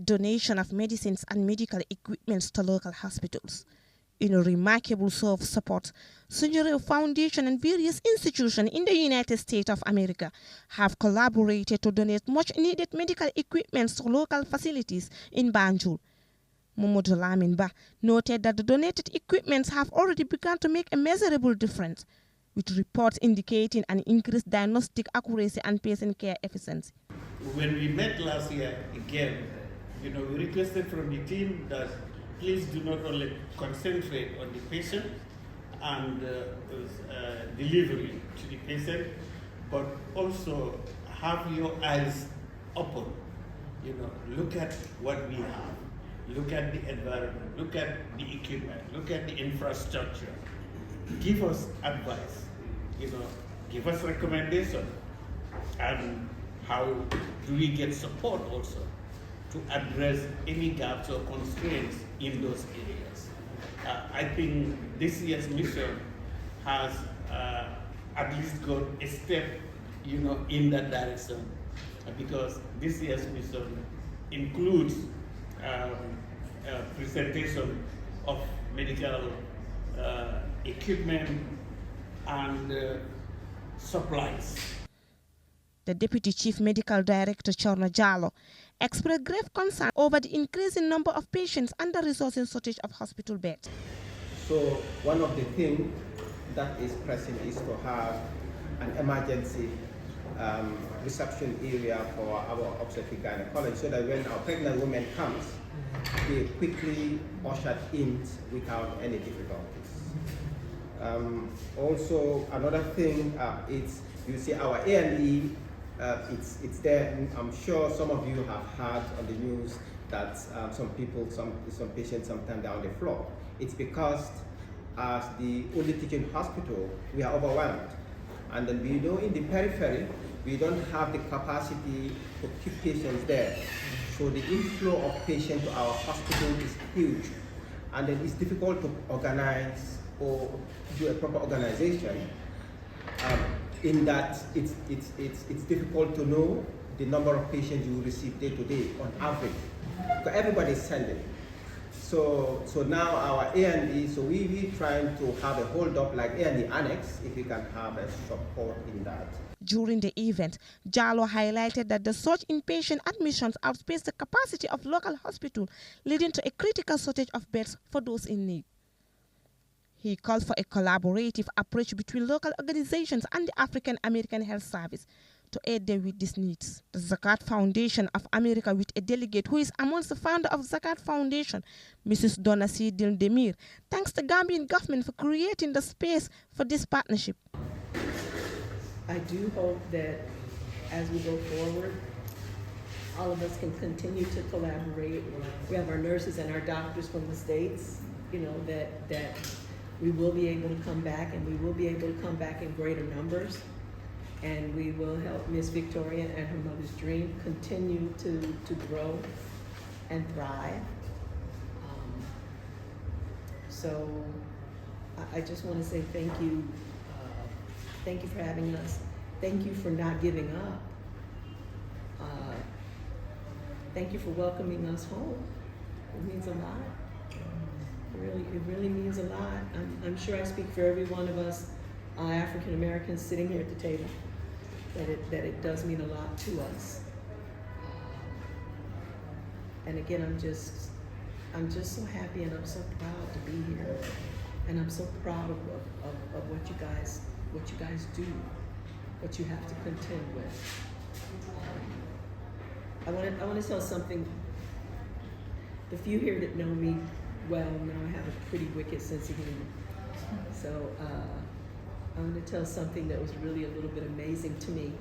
donation of medicines and medical equipment to local hospitals. In a remarkable show of support, Suunju Foundation and various institutions in the United States of America have collaborated to donate much-needed medical equipment to local facilities in Banjul. Momodu Lamin Ba noted that the donated equipments have already begun to make a measurable difference, with reports indicating an increased diagnostic accuracy and patient care efficiency. When we met last year again, we requested from the team that please do not only concentrate on the patient and delivery to the patient, but also have your eyes open. Look at what we have, look at the environment, look at the equipment, look at the infrastructure. Give us advice, give us recommendation, and how do we get support also to address any gaps or constraints in those areas. I think this year's mission has at least got a step, in that direction, because this year's mission includes presentation of medical equipment and supplies. The Deputy Chief Medical Director, Chorna Jallo, expressed grave concern over the increasing number of patients and the resulting shortage of hospital beds. So one of the things that is pressing is to have an emergency reception area for our obstetric gynecology, so that when our pregnant woman comes, they quickly ushered in without any difficulties. Also, another thing is, you see our A&E, it's there. I'm sure some of you have heard on the news that some patients sometimes are on the floor. It's because as the only teaching hospital, we are overwhelmed. And then we know in the periphery, we don't have the capacity to keep patients there. So the inflow of patients to our hospital is huge. And then it's difficult to organize or do a proper organization. In that it's difficult to know the number of patients you will receive day to day on average, because everybody is sending. So now our A&E, so we trying to have a hold up like A&E annex, if we can have a support in that. During the event, Jallo highlighted that the surge in patient admissions outpaced the capacity of local hospitals, leading to a critical shortage of beds for those in need. He called for a collaborative approach between local organizations and the African American Health Service to aid them with these needs. The Zakat Foundation of America, with a delegate who is amongst the founder of Zakat Foundation, Mrs. Donna C. Demir, thanks the Gambian government for creating the space for this partnership. I do hope that as we go forward, all of us can continue to collaborate. We have our nurses and our doctors from the States, that we will be able to come back, and we will be able to come back in greater numbers. And we will help Miss Victoria and her mother's dream continue to grow and thrive. So I just want to say thank you. Thank you for having us. Thank you for not giving up. Thank you for welcoming us home. It means a lot. It really means a lot. I'm sure I speak for every one of us African Americans sitting here at the table, that it does mean a lot to us. And again, I'm just so happy, and I'm so proud to be here, and I'm so proud of what you guys do, what you have to contend with. I want to tell something. The few here that know me well know I have a pretty wicked sense of humor. So I want to tell something that was really a little bit amazing to me.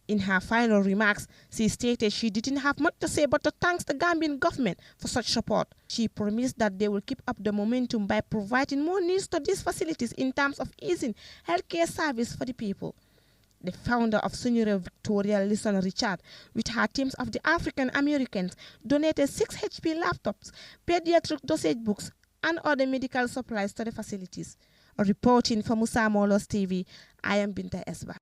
In her final remarks, she stated she didn't have much to say but to thank the Gambian government for such support. She promised that they will keep up the momentum by providing more needs to these facilities in terms of easing healthcare service for the people. The founder of Suunju, Victoria Lison Richard, with her teams of the African Americans, donated 6 HP laptops, pediatric dosage books, and other medical supplies to the facilities. Reporting for Musa Molos TV, I am Binta Esba.